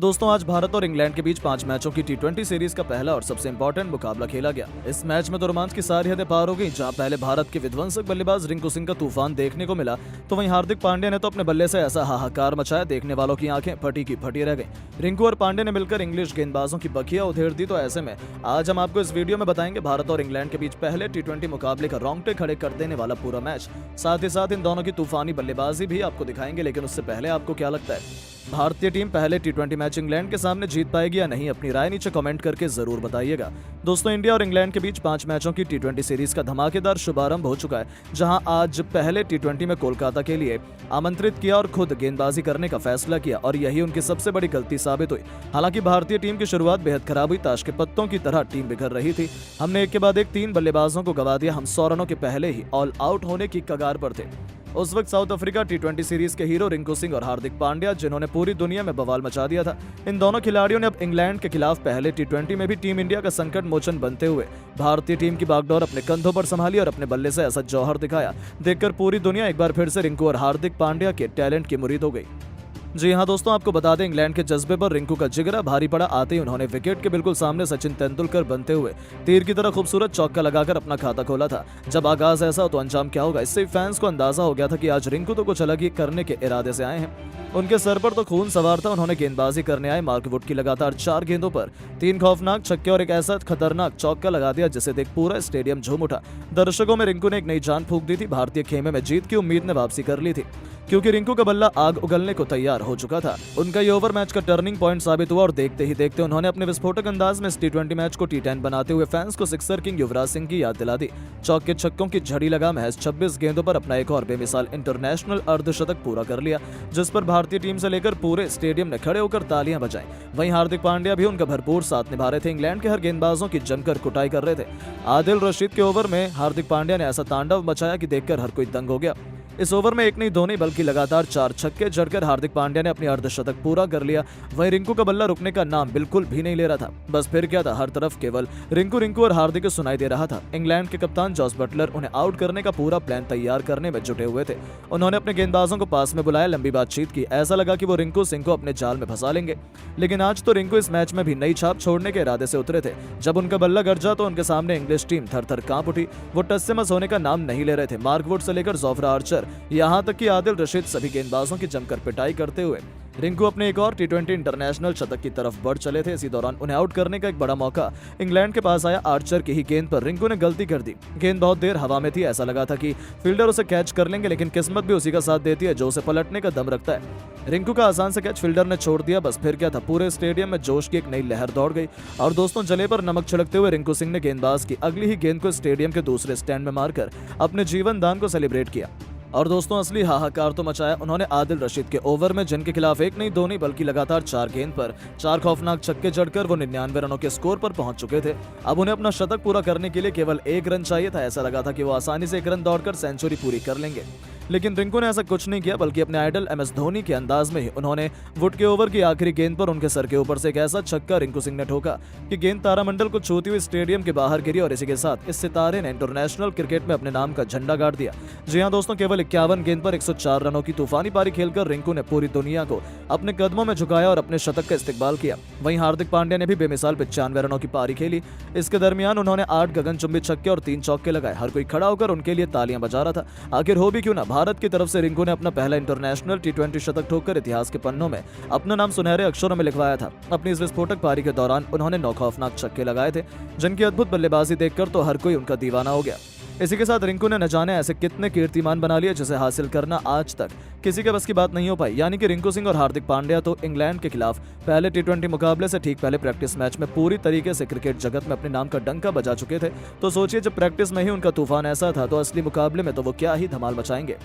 दोस्तों आज भारत और इंग्लैंड के बीच 5 मैचों की टी20 सीरीज का पहला और सबसे इंपॉर्टेंट मुकाबला खेला गया। इस मैच में तो रोमांच की सारी हदें पार हो गई। जहां पहले भारत के विध्वंसक बल्लेबाज रिंकू सिंह का तूफान देखने को मिला, तो वहीं हार्दिक पांड्या ने तो अपने बल्ले से ऐसा हाहाकार मचाया, देखने वालों की आंखें फटी की फटी रह गई। रिंकू और पांड्या ने मिलकर इंग्लिश गेंदबाजों की बखिया उधेड़ दी। तो ऐसे में आज हम आपको इस वीडियो में बताएंगे भारत और इंग्लैंड के बीच पहले टी20 मुकाबले का रोंगटे खड़े कर देने वाला पूरा मैच। साथ ही साथ इन दोनों की तूफानी बल्लेबाजी भी आपको दिखाएंगे। लेकिन उससे पहले आपको क्या लगता है, भारतीय टीम पहले टी20 मैच इंग्लैंड के सामने जीत पाएगी या नहीं? अपनी राय नीचे कमेंट करके जरूर बताइएगा। दोस्तों इंडिया और इंग्लैंड के बीच 5 मैचों की टी20 सीरीज का धमाकेदार शुभारंभ हो चुका है, जहां आज पहले टी20 में कोलकाता के लिए आमंत्रित किया और खुद गेंदबाजी करने का फैसला किया, और यही उनकी सबसे बड़ी गलती साबित हुई। हालांकि भारतीय टीम की शुरुआत बेहद खराब हुई। ताश के पत्तों की तरह टीम बिखर रही थी। हमने एक के बाद एक 3 बल्लेबाजों को गवा दिया। हम 100 रनों के पहले ही ऑल आउट होने की कगार पर थे। उस वक्त साउथ अफ्रीका टी20 सीरीज के हीरो रिंकू सिंह और हार्दिक पांड्या, जिन्होंने पूरी दुनिया में बवाल मचा दिया था। इन दोनों खिलाड़ियों ने अब इंग्लैंड के खिलाफ पहले टी20 में भी टीम इंडिया का संकट मोचन बनते हुए भारतीय टीम की बागडोर अपने कंधों पर संभाली और अपने बल्ले से ऐसा जौहर दिखाया, देखकर पूरी दुनिया एक बार फिर से रिंकू और हार्दिक पांड्या के टैलेंट की मुरीद हो गई। जी हाँ दोस्तों, आपको बता दें, इंग्लैंड के जज्बे पर रिंकू का जिगरा भारी पड़ा। आते ही उन्होंने विकेट के बिल्कुल सामने सचिन तेंदुलकर बनते हुए तीर की तरह खूबसूरत चौका लगाकर अपना खाता खोला था। जब आगाज ऐसा हो तो अंजाम क्या होगा, इससे फैंस को अंदाजा हो गया था कि आज रिंकू तो कुछ अलग ही करने के इरादे से आए हैं। उनके सर पर तो खून सवार था। उन्होंने गेंदबाजी करने आए मार्क वुड की लगातार 4 गेंदों पर 3 खौफनाक छक्के और एक ऐसा खतरनाक चौका लगा दिया जिसे देख पूरा स्टेडियम झूम उठा। दर्शकों में रिंकू ने एक नई जान फूंक दी थी। भारतीय खेमे में जीत की उम्मीद ने वापसी कर ली थी, क्योंकि रिंकू का बल्ला आग उगलने को तैयार हो चुका था। उनका ये ओवर मैच का टर्निंग पॉइंट साबित हुआ, और देखते ही देखते उन्होंने अपने विस्फोटक अंदाज में इस टी20 मैच को टी10 बनाते हुए फैंस को सिक्सर किंग युवराज सिंह की याद दिला दी। चौके छक्कों की झड़ी लगा महज 26 गेंदों पर अपना एक और बेमिसाल इंटरनेशनल अर्धशतक पूरा कर लिया, जिस पर भारतीय टीम से लेकर पूरे स्टेडियम ने खड़े होकर तालियां बजाई। वहीं हार्दिक पांड्या भी उनका भरपूर साथ निभा रहे थे। इंग्लैंड के हर गेंदबाजों की जमकर कुटाई कर रहे थे। आदिल रशीद के ओवर में हार्दिक पांड्या ने ऐसा तांडव मचाया कि देखकर हर कोई दंग हो गया। इस ओवर में एक नहीं दो नहीं बल्कि लगातार 4 छक्के जड़कर हार्दिक पांड्या ने अपनी अर्धशतक पूरा कर लिया। वहीं रिंकू का बल्ला रुकने का नाम बिल्कुल भी नहीं ले रहा था। बस फिर क्या था, हर तरफ केवल रिंकू रिंकू और हार्दिक सुनाई दे रहा था। इंग्लैंड के कप्तान जॉस बटलर उन्हें आउट करने का पूरा प्लान तैयार करने में जुटे हुए थे। उन्होंने अपने गेंदबाजों को पास में बुलाया, लंबी बातचीत की। ऐसा लगा कि वो रिंकू सिंह को अपने जाल में फंसा लेंगे। लेकिन आज तो रिंकू इस मैच में भी नई छाप छोड़ने के इरादे से उतरे थे। जब उनका बल्ला गरजा तो उनके सामने इंग्लिश टीम थर थर कांप उठी। वो टस से मस होने का नाम नहीं ले रहे थे। मार्क वुड से लेकर जोफ्रा आर्चर, यहाँ तक कि आदिल रशीद, सभी गेंदबाजों की जमकर पिटाई करते हुए रिंकू अपने एक और टी20 इंटरनेशनल शतक की तरफ बढ़ चले थे। इसी दौरान उन्हें आउट करने का एक बड़ा मौका इंग्लैंड के पास आया। आर्चर की ही गेंद पर रिंकू ने गलती कर दी। गेंद बहुत देर हवा में थी। ऐसा लगा था कि फील्डर उसे कैच कर लेंगे, लेकिन किस्मत भी उसी का साथ देती है जो उसे पलटने का दम रखता है। रिंकू का आसान से कैच फील्डर ने छोड़ दिया। बस फिर क्या था, पूरे स्टेडियम में जोश की एक नई लहर दौड़ गई। और दोस्तों, जले पर नमक छिड़कते हुए रिंकू सिंह ने गेंदबाज की अगली ही गेंद को स्टेडियम के दूसरे स्टैंड में मारकर अपने जीवन दान को सेलिब्रेट किया। और दोस्तों, असली हाहाकार तो मचाया उन्होंने आदिल रशीद के ओवर में, जिनके खिलाफ एक नहीं दो नहीं बल्कि लगातार 4 गेंद पर 4 खौफनाक छक्के जड़कर वो 99 रनों के स्कोर पर पहुंच चुके थे। अब उन्हें अपना शतक पूरा करने के लिए केवल 1 रन चाहिए था। ऐसा लगा था कि वो आसानी से 1 रन दौड़कर सेंचुरी पूरी कर लेंगे, लेकिन रिंकू ने ऐसा कुछ नहीं किया, बल्कि अपने आइडल MS धोनी के अंदाज में ही उन्होंने वुड के ओवर की आखिरी गेंद पर उनके सर के ऊपर से एक ऐसा छक्का रिंकू सिंह ने ठोका कि गेंद तारामंडल को छूती हुई स्टेडियम के बाहर गिरी, और इसी के साथ इस सितारे ने इंटरनेशनल क्रिकेट में अपने नाम का झंडा गाड़ दिया। जी हाँ दोस्तों, केवल 51 गेंद पर 104 रनों की तूफानी पारी खेलकर रिंकू ने पूरी दुनिया को अपने कदमों में झुकाया और अपने शतक का इस्तेकबाल किया। वहीं हार्दिक पांड्या ने भी बेमिसाल 95 रनों की पारी खेली। इसके दरमियान उन्होंने 8 गगनचुंबी छक्के और 3 चौके लगाए। हर कोई खड़ा होकर उनके लिए तालियां बजा रहा था। आखिर हो भी क्यों ना, भारत की तरफ से रिंकू ने अपना पहला इंटरनेशनल टी20 शतक ठोककर इतिहास के पन्नों में अपना नाम सुनहरे अक्षरों में लिखवाया था। अपनी इस विस्फोटक पारी के दौरान उन्होंने 9 खौफनाक छक्के लगाए थे, जिनकी अद्भुत बल्लेबाजी देखकर तो हर कोई उनका दीवाना हो गया। इसी के साथ रिंकू ने न जाने ऐसे कितने कीर्तिमान बना लिए, जिसे हासिल करना आज तक किसी के बस की बात नहीं हो पाई। यानी कि रिंकू सिंह और हार्दिक पांड्या तो इंग्लैंड के खिलाफ पहले टी20 मुकाबले से ठीक पहले प्रैक्टिस मैच में पूरी तरीके से क्रिकेट जगत में अपने नाम का डंका बजा चुके थे। तो सोचिए, जब प्रैक्टिस में ही उनका तूफान ऐसा था, तो असली मुकाबले में तो वो क्या ही धमाल मचाएंगे।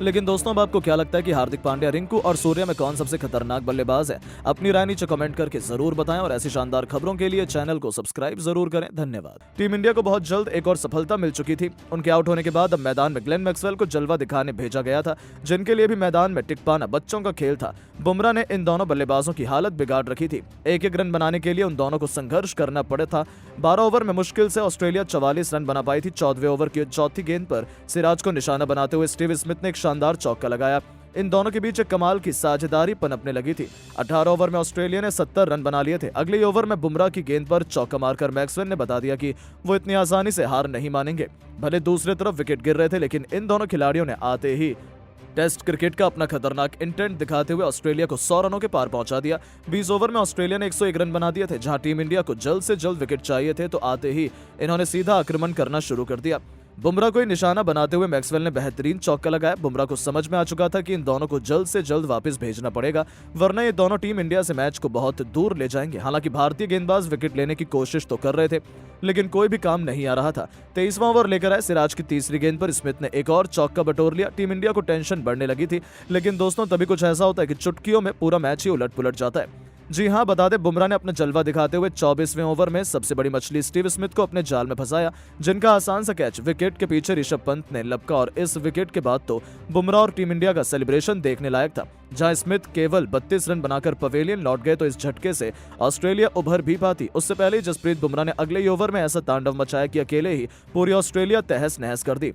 लेकिन दोस्तों, अब आपको क्या लगता है कि हार्दिक पांड्या, रिंकू और सूर्या में कौन सबसे खतरनाक बल्लेबाज है? अपनी राय नीचे कमेंट करके जरूर बताएं, और ऐसी शानदार खबरों के लिए चैनल को सब्सक्राइब जरूर करें। धन्यवाद। टीम इंडिया को बहुत जल्द एक और सफलता मिल चुकी थी। उनके आउट होने के बाद अब मैदान में ग्लेन मैक्सवेल को जलवा दिखाने भेजा गया था, जिनके लिए भी मैदान में टिक पाना बच्चों का खेल था। बुमराह ने इन दोनों बल्लेबाजों की हालत बिगाड़ रखी थी। एक एक रन बनाने के लिए उन दोनों को संघर्ष करना पड़ा था। 12 ओवर में मुश्किल से ऑस्ट्रेलिया 44 रन बना पाई थी। 14वें ओवर की चौथी गेंद पर सिराज को निशाना बनाते हुए स्टीव स्मिथ ने एक शानदार चौका लगाया। इन दोनों के बीच एक कमाल की साझेदारी पनपने लगी थी। 18 ओवर में ऑस्ट्रेलिया ने 70 रन बना लिए थे। अगले ओवर में बुमराह की गेंद पर चौका मारकर मैक्सवेल ने बता दिया कि वो इतनी आसानी से हार नहीं मानेंगे। भले दूसरी तरफ विकेट गिर रहे थे, लेकिन इन दोनों खिलाड़ियों ने आते ही टेस्ट क्रिकेट का अपना खतरनाक इंटेंट दिखाते हुए ऑस्ट्रेलिया को 100 रनों के पार पहुंचा दिया। 20 ओवर में ऑस्ट्रेलिया ने 101 रन बना दिए थे। जहां टीम इंडिया को जल्द से जल्द विकेट चाहिए थे, तो आते ही इन्होंने सीधा आक्रमण करना शुरू कर दिया। बुमराह को निशाना बनाते हुए मैक्सवेल ने बेहतरीन चौका लगाया। बुमराह को समझ में आ चुका था कि इन दोनों को जल्द से जल्द वापस भेजना पड़ेगा, वरना ये दोनों टीम इंडिया से मैच को बहुत दूर ले जाएंगे। हालांकि भारतीय गेंदबाज विकेट लेने की कोशिश तो कर रहे थे, लेकिन कोई भी काम नहीं आ रहा था। 23वां ओवर लेकर आए सिराज की तीसरी गेंद पर स्मिथ ने एक और चौका बटोर लिया। टीम इंडिया को टेंशन बढ़ने लगी थी, लेकिन दोस्तों तभी कुछ ऐसा होता है कि चुटकियों में पूरा मैच ही उलट पुलट जाता है। जी हां, बता दें, बुमराह ने अपना जलवा दिखाते हुए 24वें ओवर में सबसे बड़ी मछली स्टीव स्मिथ को अपने जाल में फंसाया, जिनका आसान सा कैच विकेट के पीछे ऋषभ पंत ने लपका। और इस विकेट के बाद तो बुमराह और टीम इंडिया का सेलिब्रेशन देखने लायक था। जहां स्मिथ केवल 32 रन बनाकर पवेलियन लौट गए, तो इस झटके से ऑस्ट्रेलिया उभर भी पाती। उससे पहले ही जसप्रीत बुमराह ने अगले ही ओवर में ऐसा तांडव मचाया कि अकेले ही पूरी ऑस्ट्रेलिया तहस नहस कर दी।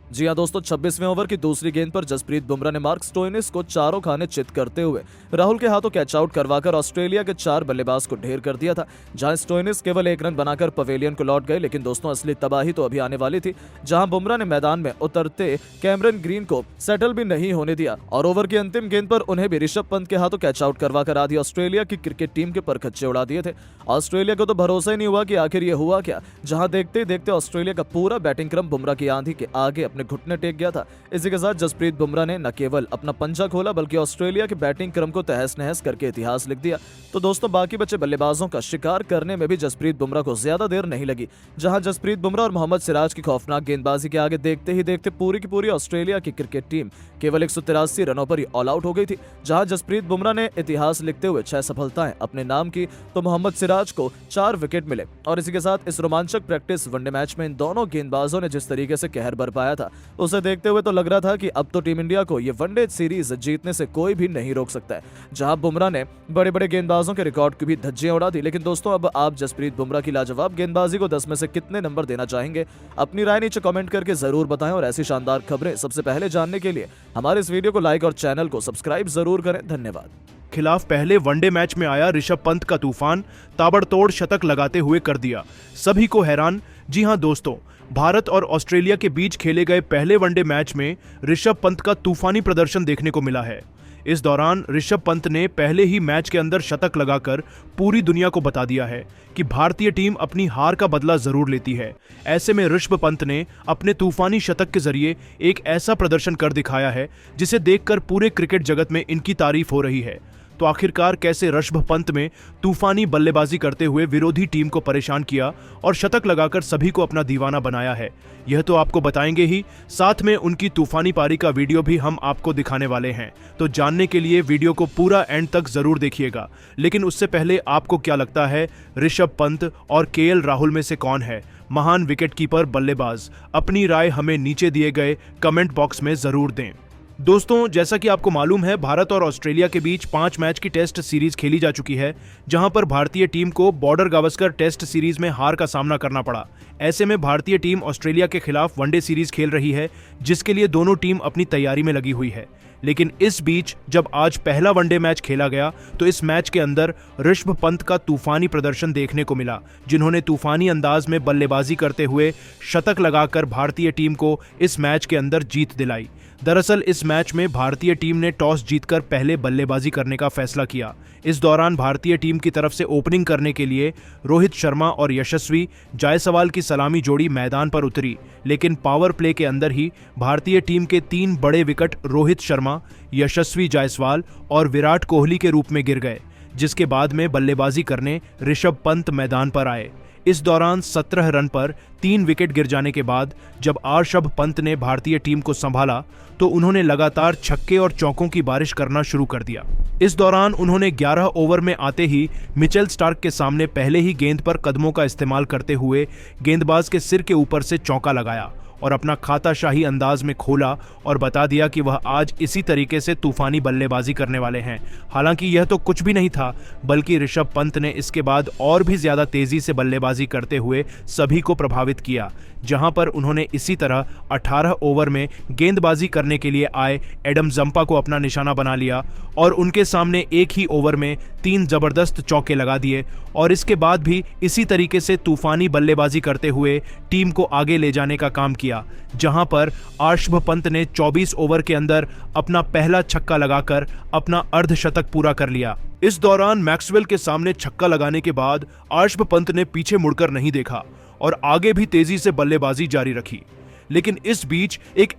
जी हां दोस्तों, 26वें ओवर की दूसरी गेंद पर जसप्रीत बुमराह ने मार्क स्टोइनिस को चारों खाने चित करते हुए राहुल के हाथों कैच आउट करवाकर ऑस्ट्रेलिया के 4 बल्लेबाज को ढेर कर दिया था। जहां स्टोइनिस केवल 1 रन बनाकर पवेलियन को लौट गए, लेकिन दोस्तों असली तबाही तो अभी आने वाली थी। जहां बुमराह ने मैदान में उतरते कैमरन ग्रीन को सेटल भी नहीं होने दिया और ओवर की अंतिम गेंद पर उन्हें भी ऋषभ पंत के हाथों कैच आउट करवाकर आधी ऑस्ट्रेलिया की क्रिकेट टीम के परखच्चे उड़ा दिए थे। ऑस्ट्रेलिया को तो भरोसा ही नहीं हुआ कि आखिर ये हुआ क्या, जहां देखते ही देखते ऑस्ट्रेलिया का पूरा बैटिंग क्रम बुमराह की आंधी के आगे अपने घुटने टेक गया था। इसी के साथ जसप्रीत बुमराह ने न केवल अपना पंजा खोला, बल्कि ऑस्ट्रेलिया के बैटिंग क्रम को तहस नहस करके इतिहास लिख दिया। तो दोस्तों बाकी बचे बल्लेबाजों का शिकार करने में भी जसप्रीत बुमराह को ज्यादा देर नहीं लगी। जहां जसप्रीत बुमराह और मोहम्मद सिराज की खौफनाक गेंदबाजी के आगे देखते ही देखते पूरी की पूरी ऑस्ट्रेलिया की क्रिकेट टीम केवल 183 रनों पर ही ऑल आउट हो गई थी। जहां जसप्रीत बुमराह ने इतिहास लिखते हुए 6 सफलताएं अपने नाम की, तो मोहम्मद सिराज को 4 विकेट मिले। और इसी के साथ इस रोमांचक प्रैक्टिस वनडे मैच में इन दोनों गेंदबाजों ने जिस तरीके से कहर बरपाया था, उसे देखते हुए तो लग रहा था कि अब तो टीम इंडिया को ये वनडे सीरीज जीतने से कोई भी नहीं रोक सकता है। जहां बुमराह ने बड़े बड़े गेंदबाजों के रिकॉर्ड की भी धज्जियां उड़ा दी। लेकिन दोस्तों अब आप जसप्रीत बुमराह की लाजवाब गेंदबाजी को 10 में से कितने नंबर देना चाहेंगे? अपनी राय नीचे कमेंट करके जरूर बताएं और ऐसी शानदार खबरें सबसे पहले जानने के लिए हमारे इस वीडियो को लाइक और चैनल को सब्सक्राइब जरूर करें। धन्यवाद। खिलाफ पहले वनडे मैच में आया ऋषभ पंत का तूफान ताबड़तोड़ शतक लगाते हुए कर दिया सभी को हैरान। जी हां दोस्तों, भारत और ऑस्ट्रेलिया के बीच खेले गए पहले वनडे मैच में ऋषभ पंत का तूफानी प्रदर्शन देखने को मिला है। इस दौरान ऋषभ पंत ने पहले ही मैच के अंदर शतक लगाकर पूरी दुनिया को बता दिया है कि भारतीय टीम अपनी हार का बदला जरूर लेती है। ऐसे में ऋषभ पंत ने अपने तूफानी शतक के जरिए एक ऐसा प्रदर्शन कर दिखाया है जिसे देखकर पूरे क्रिकेट जगत में इनकी तारीफ हो रही है। तो आखिरकार कैसे ऋषभ पंत में तूफानी बल्लेबाजी करते हुए विरोधी टीम को परेशान किया और शतक लगाकर सभी को अपना दीवाना बनाया है, यह तो आपको बताएंगे ही। साथ में उनकी तूफानी पारी का वीडियो भी हम आपको दिखाने वाले हैं, तो जानने के लिए वीडियो को पूरा एंड तक जरूर देखिएगा। लेकिन उससे पहले आपको क्या लगता है, ऋषभ पंत और केएल राहुल में से कौन है महान विकेटकीपर बल्लेबाज? अपनी राय हमें नीचे दिए गए कमेंट बॉक्स में जरूर दें। दोस्तों जैसा कि आपको मालूम है, भारत और ऑस्ट्रेलिया के बीच 5 मैच की टेस्ट सीरीज खेली जा चुकी है, जहां पर भारतीय टीम को बॉर्डर गावस्कर टेस्ट सीरीज में हार का सामना करना पड़ा। ऐसे में भारतीय टीम ऑस्ट्रेलिया के खिलाफ वनडे सीरीज खेल रही है, जिसके लिए दोनों टीम अपनी तैयारी में लगी हुई है। लेकिन इस बीच जब आज पहला वनडे मैच खेला गया, तो इस मैच के अंदर ऋषभ पंत का तूफानी प्रदर्शन देखने को मिला, जिन्होंने तूफानी अंदाज में बल्लेबाजी करते हुए शतक लगाकर भारतीय टीम को इस मैच के अंदर जीत दिलाई। दरअसल इस मैच में भारतीय टीम ने टॉस जीतकर पहले बल्लेबाजी करने का फैसला किया। इस दौरान भारतीय टीम की तरफ से ओपनिंग करने के लिए रोहित शर्मा और यशस्वी जायसवाल की सलामी जोड़ी मैदान पर उतरी, लेकिन पावर प्ले के अंदर ही भारतीय टीम के 3 बड़े विकेट रोहित शर्मा, यशस्वी जायसवाल और विराट कोहली के रूप में गिर गए, जिसके बाद में बल्लेबाजी करने ऋषभ पंत मैदान पर आए। इस दौरान 17 रन पर 3 विकेट गिर जाने के बाद जब ऋषभ पंत ने भारतीय टीम को संभाला, तो उन्होंने लगातार छक्के और चौकों की बारिश करना शुरू कर दिया। इस दौरान उन्होंने 11 ओवर में आते ही मिचेल स्टार्क के सामने पहले ही गेंद पर कदमों का इस्तेमाल करते हुए गेंदबाज के सिर के ऊपर से चौका लगाया और अपना खाता शाही अंदाज में खोला और बता दिया कि वह आज इसी तरीके से तूफानी बल्लेबाजी करने वाले हैं। हालांकि यह तो कुछ भी नहीं था, बल्कि ऋषभ पंत ने इसके बाद और भी ज्यादा तेजी से बल्लेबाजी करते हुए सभी को प्रभावित किया, जहां पर उन्होंने इसी तरह 18 ओवर में गेंदबाजी करने के लिए आए एडम जंपा को अपना निशाना बना लिया और उनके सामने एक ही ओवर में 3 जबरदस्त चौके लगा दिए और इसके बाद भी इसी तरीके से तूफानी बल्लेबाजी करते हुए टीम को आगे ले जाने का काम किया, जहां पर ऋषभ पंत ने 24 ओवर के अंदर अपना पहला छक्का लगाकर अपना अर्धशतक पूरा कर लिया। इस दौरान मैक्सवेल के सामने छक्का लगाने के बाद ऋषभ पंत ने पीछे मुड़कर नहीं देखा और आगे भी तेजी से बल्लेबाजी जारी रखी। लेकिन इस बीच एक